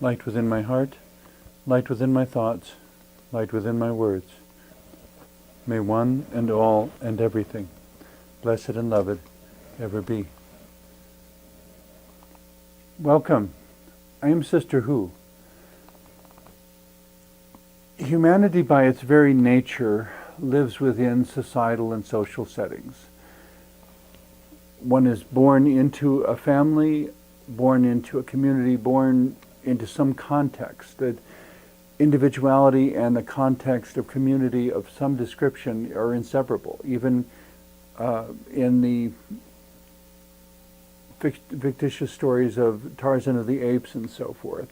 light within my heart, light within my thoughts, light within my words. May one and all and everything, blessed and loved, ever be. Welcome. I am Sister Who. Humanity by its very nature lives within societal and social settings. One is born into a family, born into a community, born into some context. That individuality and the context of community of some description are inseparable. Even in the fictitious stories of Tarzan of the Apes and so forth,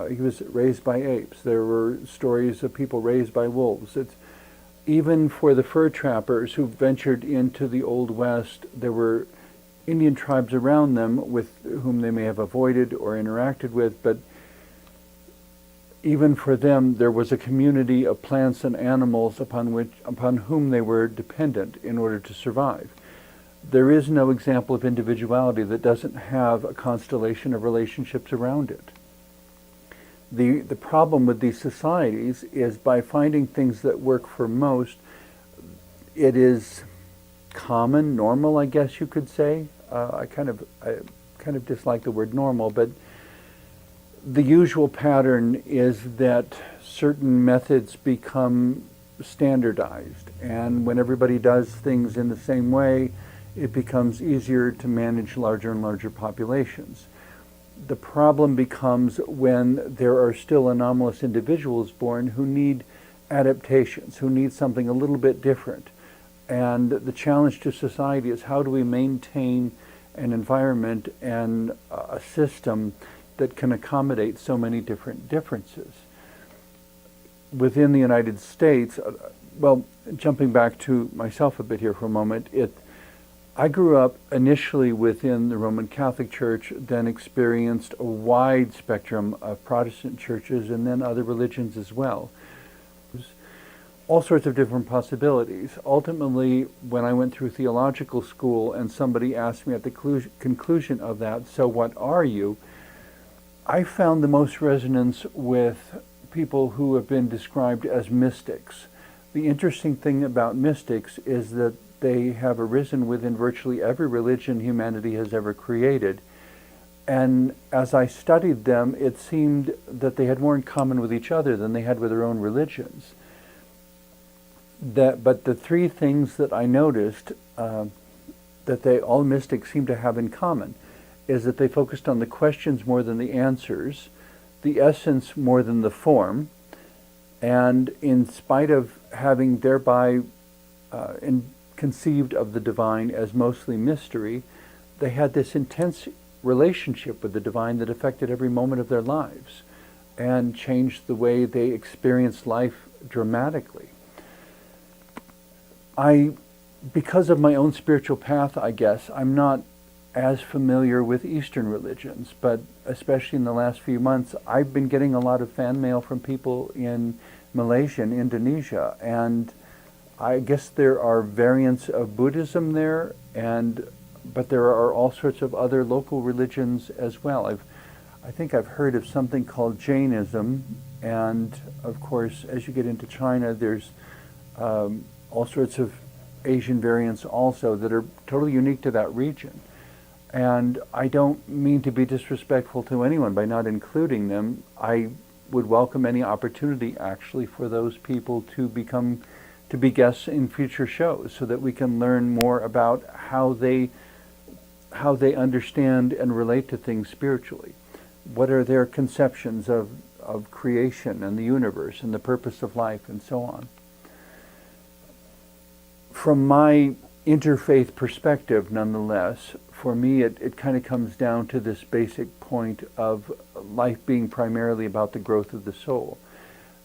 he was raised by apes. There were stories of people raised by wolves. Even for the fur trappers who ventured into the Old West, there were Indian tribes around them with whom they may have avoided or interacted with, but even for them there was a community of plants and animals upon whom they were dependent in order to survive. There is no example of individuality that doesn't have a constellation of relationships around it. The problem with these societies is by finding things that work for most, it is common, normal, I guess you could say. I kind of dislike the word normal, but the usual pattern is that certain methods become standardized, and when everybody does things in the same way, it becomes easier to manage larger and larger populations. The problem becomes when there are still anomalous individuals born who need adaptations, who need something a little bit different. And the challenge to society is how do we maintain an environment and a system that can accommodate so many different differences. Within the United States, well, jumping back to myself a bit here for a moment, I grew up initially within the Roman Catholic Church, then experienced a wide spectrum of Protestant churches and then other religions as well. All sorts of different possibilities. Ultimately, when I went through theological school and somebody asked me at the conclusion of that, so what are you? I found the most resonance with people who have been described as mystics. The interesting thing about mystics is that they have arisen within virtually every religion humanity has ever created. And as I studied them, it seemed that they had more in common with each other than they had with their own religions. But the three things that I noticed that all mystics seem to have in common is that they focused on the questions more than the answers, the essence more than the form, and in spite of having thereby conceived of the divine as mostly mystery, they had this intense relationship with the divine that affected every moment of their lives and changed the way they experienced life dramatically. Because of my own spiritual path, I guess, I'm not as familiar with Eastern religions, but especially in the last few months, I've been getting a lot of fan mail from people in Malaysia and Indonesia, and I guess there are variants of Buddhism there, but there are all sorts of other local religions as well. I think I've heard of something called Jainism, and of course, as you get into China, there's all sorts of Asian variants also that are totally unique to that region. And I don't mean to be disrespectful to anyone by not including them. I would welcome any opportunity actually for those people to be guests in future shows so that we can learn more about how they understand and relate to things spiritually. What are their conceptions of creation and the universe and the purpose of life and so on. From my interfaith perspective, nonetheless, for me it kind of comes down to this basic point of life being primarily about the growth of the soul.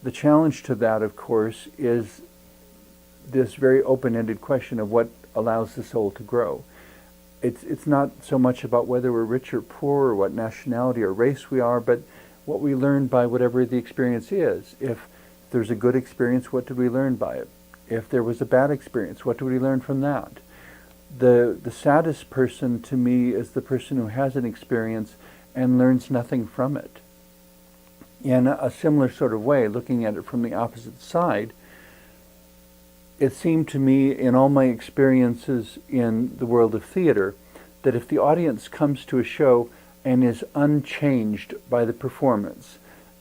The challenge to that, of course, is this very open-ended question of what allows the soul to grow. It's not so much about whether we're rich or poor or what nationality or race we are, but what we learn by whatever the experience is. If there's a good experience, what did we learn by it? If there was a bad experience, what did we learn from that? The saddest person to me is the person who has an experience and learns nothing from it. In a similar sort of way, looking at it from the opposite side, it seemed to me in all my experiences in the world of theater that if the audience comes to a show and is unchanged by the performance,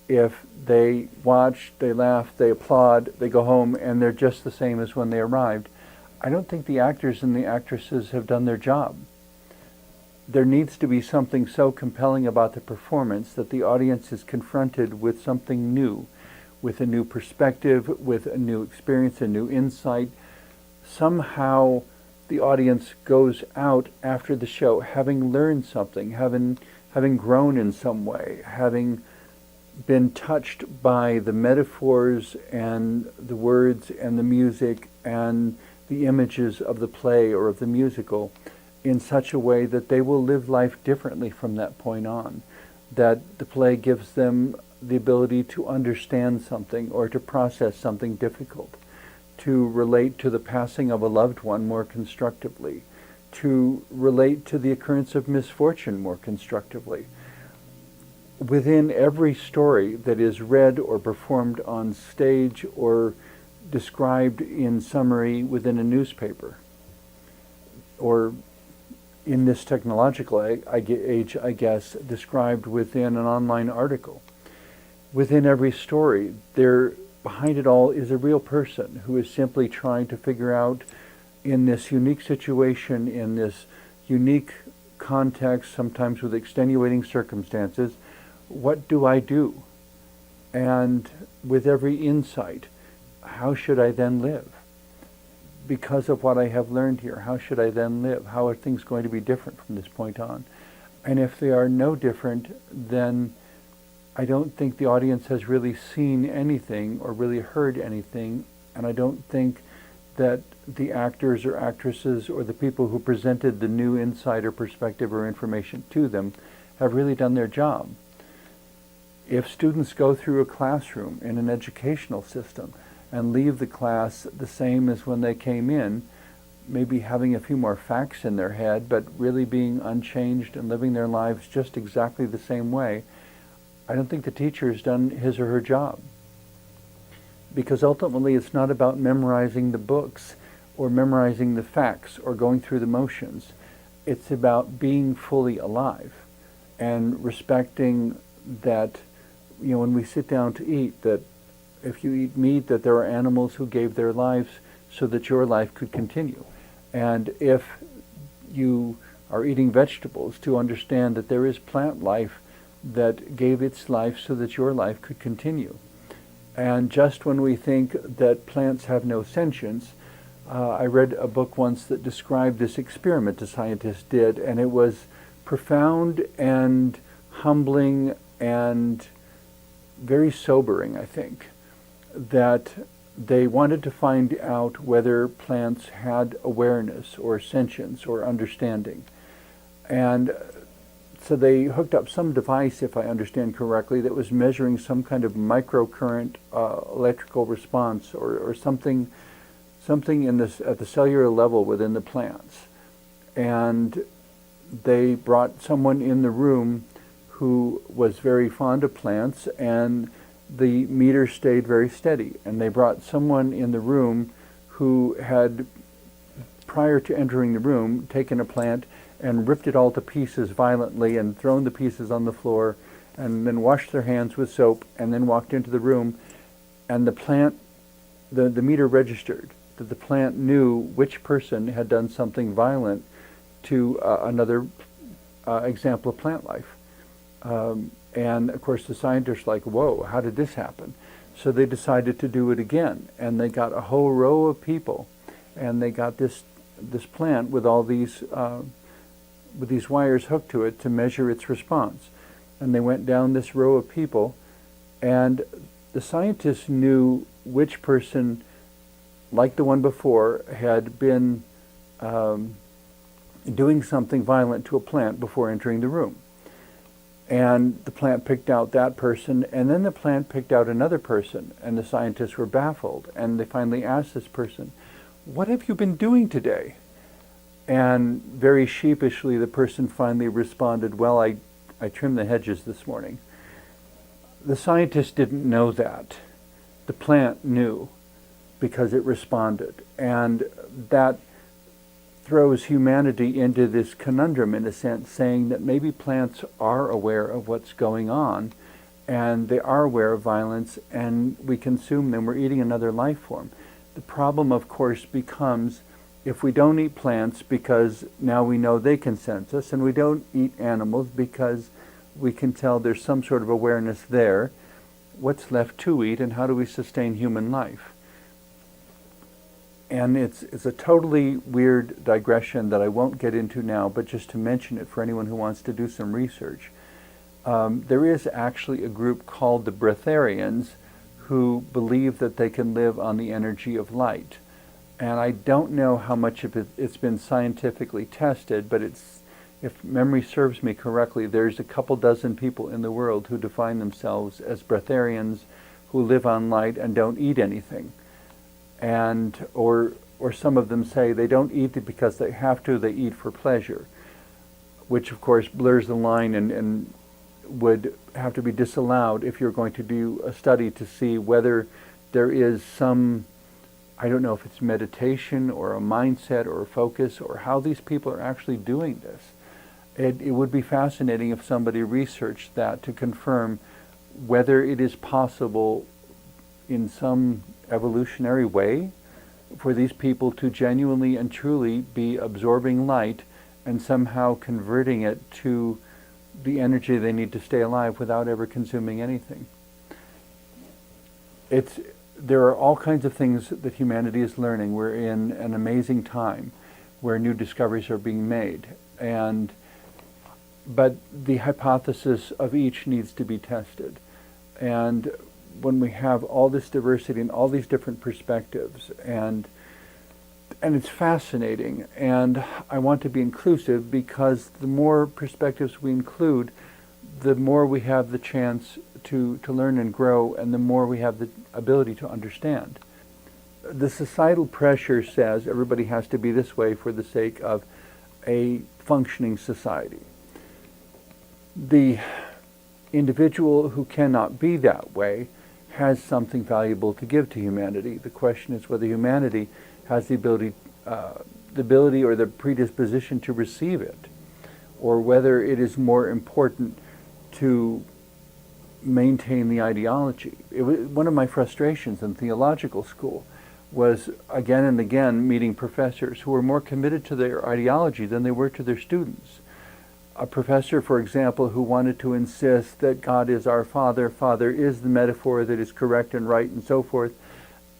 if they watch, they laugh, they applaud, they go home, and they're just the same as when they arrived, I don't think the actors and the actresses have done their job. There needs to be something so compelling about the performance that the audience is confronted with something new, with a new perspective, with a new experience, a new insight. Somehow the audience goes out after the show having learned something, having grown in some way, having been touched by the metaphors and the words and the music and the images of the play or of the musical in such a way that they will live life differently from that point on, that the play gives them the ability to understand something or to process something difficult, to relate to the passing of a loved one more constructively, to relate to the occurrence of misfortune more constructively. Within every story that is read or performed on stage or described in summary within a newspaper, or in this technological age, I guess, described within an online article, within every story, there, behind it all, is a real person who is simply trying to figure out, in this unique situation, in this unique context, sometimes with extenuating circumstances, what do I do? And with every insight, how should I then live? Because of what I have learned here, how should I then live? How are things going to be different from this point on? And if they are no different, then I don't think the audience has really seen anything or really heard anything, and I don't think that the actors or actresses or the people who presented the new insight or perspective or information to them have really done their job. If students go through a classroom in an educational system and leave the class the same as when they came in, maybe having a few more facts in their head, but really being unchanged and living their lives just exactly the same way, I don't think the teacher has done his or her job. Because ultimately it's not about memorizing the books or memorizing the facts or going through the motions. It's about being fully alive and respecting that, when we sit down to eat, that if you eat meat, that there are animals who gave their lives so that your life could continue. And if you are eating vegetables, to understand that there is plant life that gave its life so that your life could continue. And just when we think that plants have no sentience, I read a book once that described this experiment a scientist did, and it was profound and humbling and very sobering, I think, that they wanted to find out whether plants had awareness or sentience or understanding. And so they hooked up some device, if I understand correctly, that was measuring some kind of microcurrent electrical response or something in this at the cellular level within the plants. And they brought someone in the room who was very fond of plants, and the meter stayed very steady. And they brought someone in the room who had, prior to entering the room, taken a plant and ripped it all to pieces violently and thrown the pieces on the floor, and then washed their hands with soap and then walked into the room. And the plant, the meter registered that the plant knew which person had done something violent to another example of plant life. And of course the scientists were like, whoa, how did this happen? So they decided to do it again, and they got a whole row of people, and they got this plant with all these wires hooked to it to measure its response. And they went down this row of people, and the scientists knew which person, like the one before, had been doing something violent to a plant before entering the room. And the plant picked out that person, and then the plant picked out another person, and the scientists were baffled. And they finally asked this person, "What have you been doing today?" And very sheepishly, the person finally responded, "Well, I trimmed the hedges this morning." The scientists didn't know that. The plant knew because it responded. And that throws humanity into this conundrum, in a sense, saying that maybe plants are aware of what's going on, and they are aware of violence, and we consume them. We're eating another life form. The problem, of course, becomes if we don't eat plants because now we know they can sense us, and we don't eat animals because we can tell there's some sort of awareness there, what's left to eat, and how do we sustain human life? And it's a totally weird digression that I won't get into now, but just to mention it for anyone who wants to do some research. There is actually a group called the breatharians who believe that they can live on the energy of light. And I don't know how much of it's been scientifically tested, but if memory serves me correctly, there's a couple dozen people in the world who define themselves as breatharians who live on light and don't eat anything. And or some of them say they don't eat it because they have to, they eat for pleasure, which of course blurs the line and would have to be disallowed if you're going to do a study to see whether there is some, I don't know if it's meditation or a mindset or a focus or how these people are actually doing this. It would be fascinating if somebody researched that to confirm whether it is possible in some evolutionary way for these people to genuinely and truly be absorbing light and somehow converting it to the energy they need to stay alive without ever consuming anything. There are all kinds of things that humanity is learning. We're in an amazing time where new discoveries are being made, but the hypothesis of each needs to be tested. And when we have all this diversity and all these different perspectives, and it's fascinating, and I want to be inclusive because the more perspectives we include, the more we have the chance to learn and grow, and the more we have the ability to understand. The societal pressure says everybody has to be this way for the sake of a functioning society. The individual who cannot be that way has something valuable to give to humanity. The question is whether humanity has the ability or the predisposition to receive it, or whether it is more important to maintain the ideology. One of my frustrations in theological school was again and again meeting professors who were more committed to their ideology than they were to their students. A professor, for example, who wanted to insist that God is our Father, Father is the metaphor that is correct and right and so forth,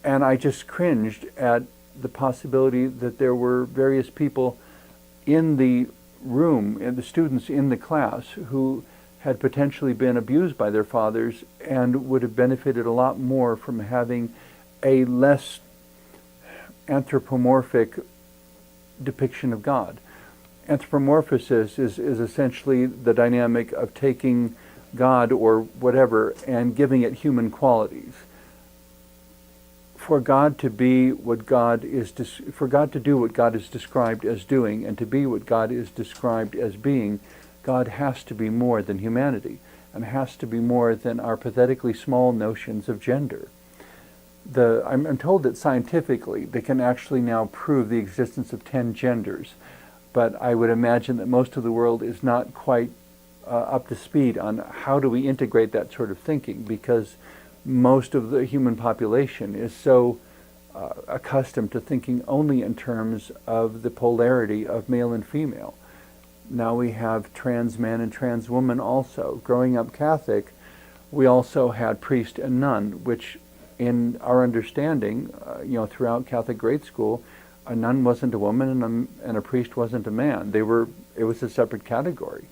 and I just cringed at the possibility that there were various people in the room, and the students in the class, who had potentially been abused by their fathers and would have benefited a lot more from having a less anthropomorphic depiction of God. Anthropomorphosis is essentially the dynamic of taking God or whatever and giving it human qualities. For God to be what God is, for God to do what God is described as doing, and to be what God is described as being, God has to be more than humanity, and has to be more than our pathetically small notions of gender. I'm told that scientifically they can actually now prove the existence of 10 genders, but I would imagine that most of the world is not quite up to speed on how do we integrate that sort of thinking, because most of the human population is so accustomed to thinking only in terms of the polarity of male and female. Now we have trans men and trans women also. Growing up Catholic, we also had priest and nun, which in our understanding, throughout Catholic grade school, a nun wasn't a woman and a priest wasn't a man. It was a separate category.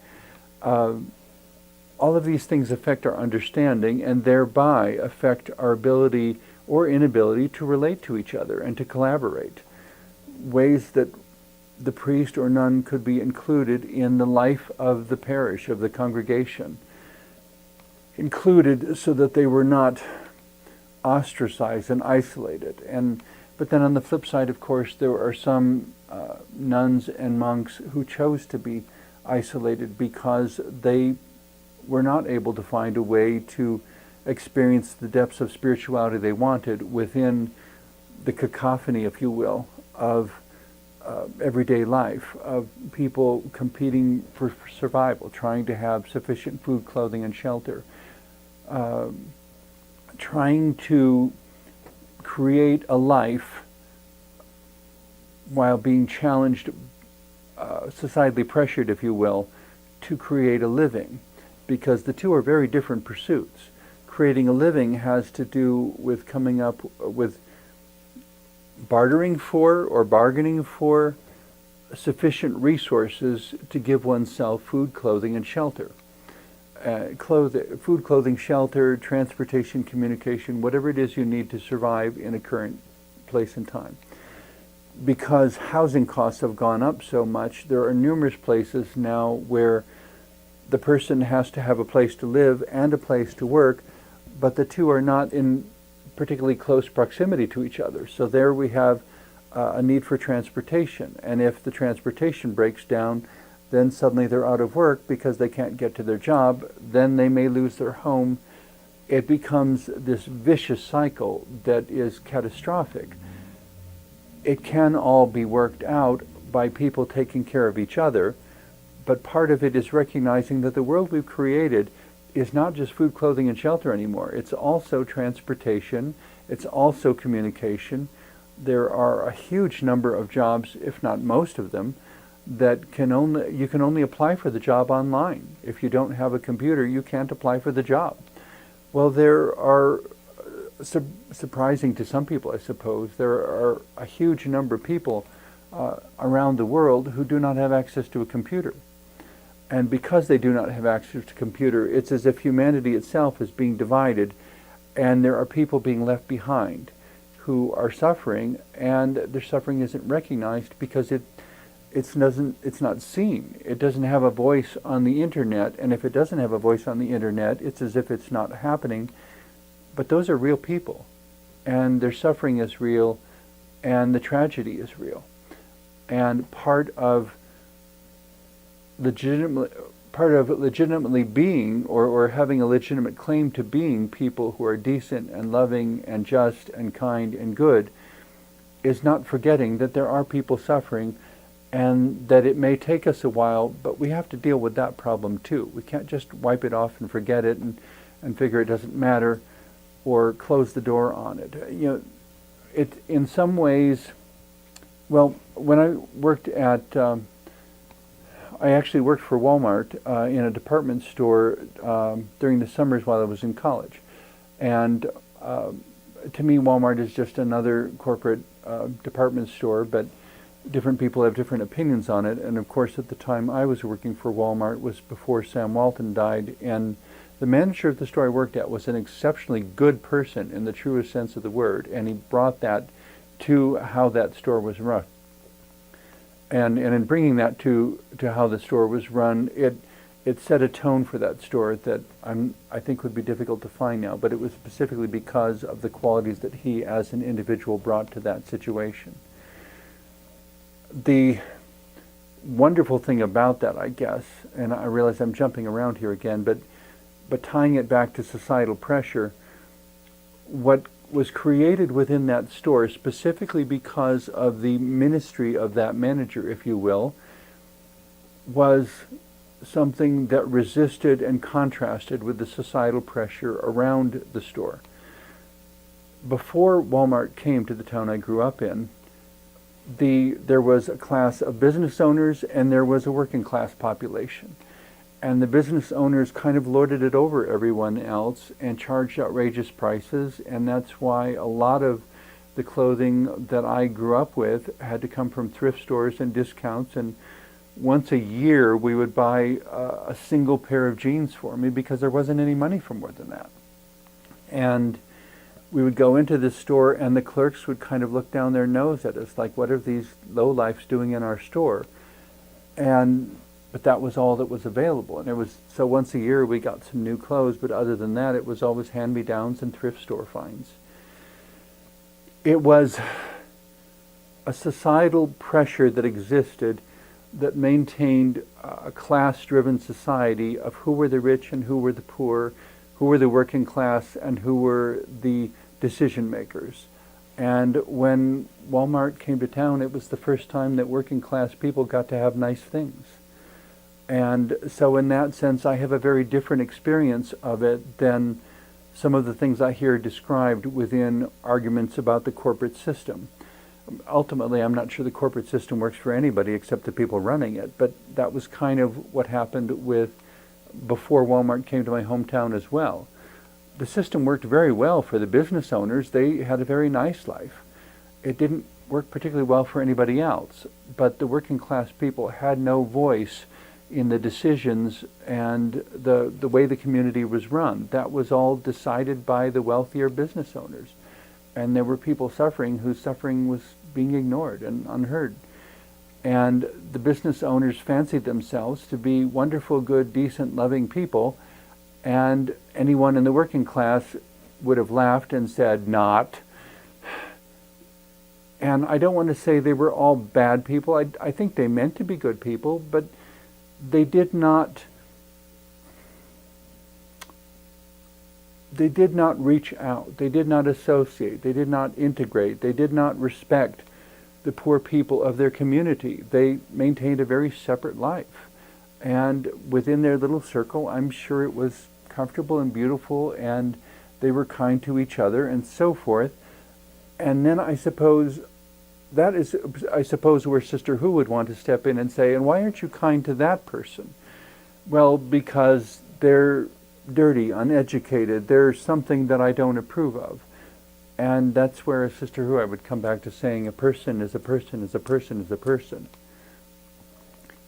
All of these things affect our understanding and thereby affect our ability or inability to relate to each other and to collaborate. Ways that the priest or nun could be included in the life of the parish, of the congregation. Included so that they were not ostracized and isolated. But then on the flip side, of course, there are some nuns and monks who chose to be isolated because they were not able to find a way to experience the depths of spirituality they wanted within the cacophony, if you will, of everyday life, of people competing for survival, trying to have sufficient food, clothing, and shelter, trying to create a life while being challenged, societally pressured, if you will, to create a living, because the two are very different pursuits. Creating a living has to do with coming up with bartering for or bargaining for sufficient resources to give oneself food, clothing, and shelter. Food, clothing, shelter, transportation, communication, whatever it is you need to survive in a current place and time. Because housing costs have gone up so much, there are numerous places now where the person has to have a place to live and a place to work, but the two are not in particularly close proximity to each other. So there we have a need for transportation. And if the transportation breaks down, then suddenly they're out of work because they can't get to their job. Then they may lose their home. It becomes this vicious cycle that is catastrophic. It can all be worked out by people taking care of each other, but part of it is recognizing that the world we've created is not just food, clothing, and shelter anymore. It's also transportation. It's also communication. There are a huge number of jobs, if not most of them, that you can only apply for the job online. If you don't have a computer, you can't apply for the job. Well, there are, surprising to some people, I suppose, there are a huge number of people around the world who do not have access to a computer. And because they do not have access to a computer, it's as if humanity itself is being divided, and there are people being left behind who are suffering, and their suffering isn't recognized because it's not seen. It doesn't have a voice on the internet, and if it doesn't have a voice on the internet, it's as if it's not happening. But those are real people, and their suffering is real, and the tragedy is real. And part of legitimately being, or having a legitimate claim to being people who are decent and loving and just and kind and good, is not forgetting that there are people suffering, and that it may take us a while, but we have to deal with that problem too. We can't just wipe it off and forget it and figure it doesn't matter, or close the door on it. It in some ways, well, when I worked at I actually worked for Walmart in a department store during the summers while I was in college. And to me, Walmart is just another corporate department store, but different people have different opinions on it. And of course, at the time I was working for Walmart was before Sam Walton died. And the manager of the store I worked at was an exceptionally good person in the truest sense of the word. And he brought that to how that store was run. And in bringing that to how the store was run, it set a tone for that store that I think would be difficult to find now. But it was specifically because of the qualities that he, as an individual, brought to that situation. The wonderful thing about that, I guess, and I realize I'm jumping around here again, but tying it back to societal pressure, what was created within that store specifically because of the ministry of that manager, if you will, was something that resisted and contrasted with the societal pressure around the store. Before Walmart came to the town I grew up in, there was a class of business owners and there was a working class population. And the business owners kind of lorded it over everyone else and charged outrageous prices, and that's why a lot of the clothing that I grew up with had to come from thrift stores and discounts, and once a year we would buy a single pair of jeans for me because there wasn't any money for more than that. And we would go into this store and the clerks would kind of look down their nose at us like, what are these lowlifes doing in our store? But that was all that was available. And so once a year we got some new clothes, but other than that it was always hand-me-downs and thrift store finds. It was a societal pressure that existed that maintained a class-driven society of who were the rich and who were the poor, who were the working class and who were the decision makers. And when Walmart came to town, it was the first time that working class people got to have nice things. And so in that sense, I have a very different experience of it than some of the things I hear described within arguments about the corporate system. Ultimately, I'm not sure the corporate system works for anybody except the people running it, but that was kind of what happened with before Walmart came to my hometown as well. The system worked very well for the business owners. They had a very nice life. It didn't work particularly well for anybody else, but the working class people had no voice in the decisions and the way the community was run. That was all decided by the wealthier business owners. And there were people suffering whose suffering was being ignored and unheard. And the business owners fancied themselves to be wonderful, good, decent, loving people, and anyone in the working class would have laughed and said, not. And I don't want to say they were all bad people. I think they meant to be good people, but they did not reach out. They did not associate. They did not integrate. They did not respect the poor people of their community. They maintained a very separate life. And within their little circle, I'm sure it was comfortable and beautiful, and they were kind to each other and so forth. And then I suppose that is, where Sister Who would want to step in and say, and why aren't you kind to that person? Well, because they're dirty, uneducated. There's something that I don't approve of. And that's where Sister Who I would come back to saying a person is a person is a person is a person.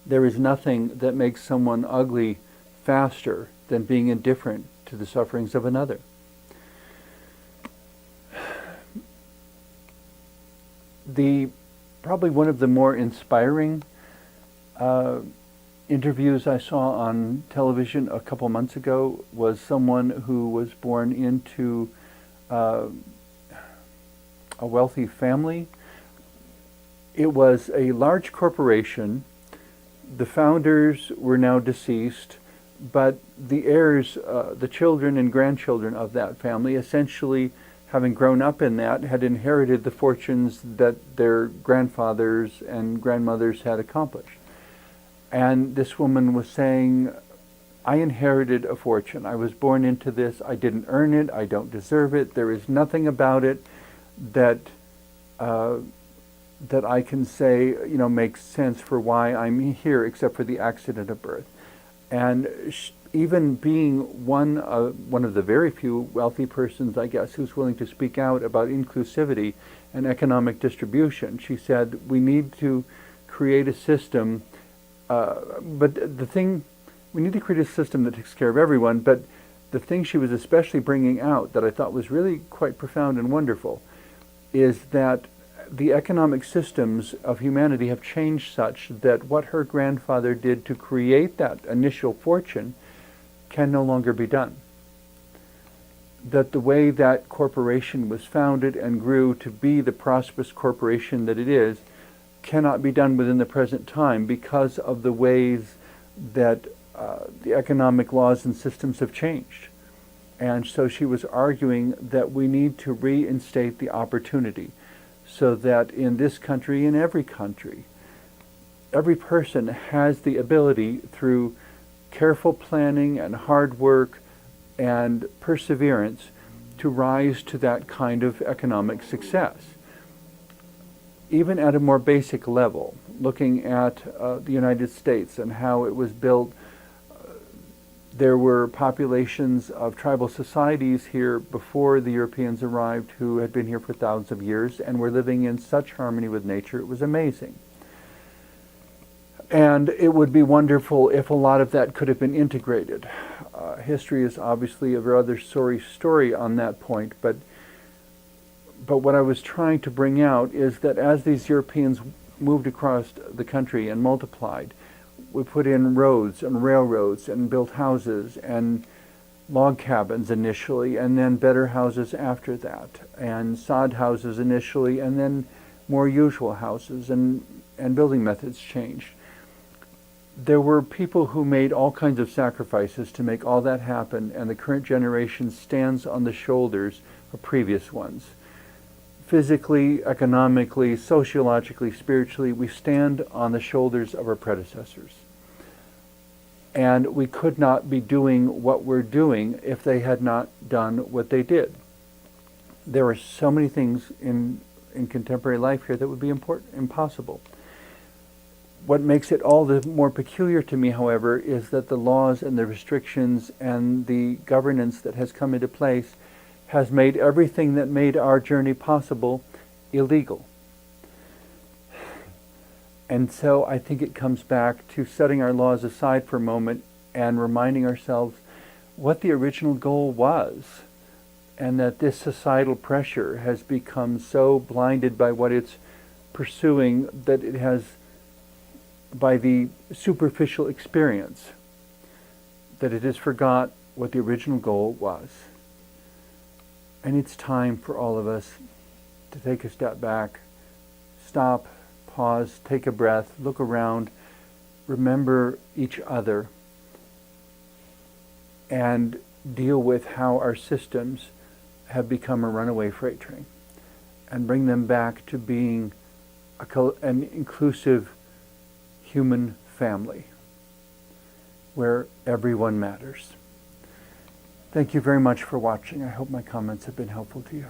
There is nothing that makes someone ugly faster than being indifferent to the sufferings of another. Probably one of the more inspiring interviews I saw on television a couple months ago was someone who was born into a wealthy family. It was a large corporation. The founders were now deceased, but the heirs, the children and grandchildren of that family, essentially having grown up in that, had inherited the fortunes that their grandfathers and grandmothers had accomplished. And this woman was saying, I inherited a fortune. I was born into this. I didn't earn it. I don't deserve it. There is nothing about it that I can say, makes sense for why I'm here, except for the accident of birth. And even being one of the very few wealthy persons, I guess, who's willing to speak out about inclusivity and economic distribution, she said, we need to create a system, we need to create a system that takes care of everyone, but the thing she was especially bringing out that I thought was really quite profound and wonderful is that the economic systems of humanity have changed such that what her grandfather did to create that initial fortune can no longer be done. That the way that corporation was founded and grew to be the prosperous corporation that it is cannot be done within the present time because of the ways that the economic laws and systems have changed. And so she was arguing that we need to reinstate the opportunity so that in this country, in every country, every person has the ability through careful planning and hard work and perseverance to rise to that kind of economic success. Even at a more basic level, looking at the United States and how it was built, there were populations of tribal societies here before the Europeans arrived who had been here for thousands of years and were living in such harmony with nature. It was amazing. And it would be wonderful if a lot of that could have been integrated. History is obviously a rather sorry story on that point, but what I was trying to bring out is that as these Europeans moved across the country and multiplied, we put in roads and railroads and built houses and log cabins initially, and then better houses after that, and sod houses initially, and then more usual houses, and building methods changed. There were people who made all kinds of sacrifices to make all that happen, and the current generation stands on the shoulders of previous ones. Physically, economically, sociologically, spiritually, we stand on the shoulders of our predecessors. And we could not be doing what we're doing if they had not done what they did. There are so many things in contemporary life here that would be impossible. What makes it all the more peculiar to me, however, is that the laws and the restrictions and the governance that has come into place has made everything that made our journey possible illegal. And so I think it comes back to setting our laws aside for a moment and reminding ourselves what the original goal was, and that this societal pressure has become so blinded by what it's pursuing that it has, by the superficial experience, that it has forgot what the original goal was. And it's time for all of us to take a step back, stop, pause, take a breath, look around, remember each other, and deal with how our systems have become a runaway freight train, and bring them back to being an inclusive human family where everyone matters. Thank you very much for watching. I hope my comments have been helpful to you.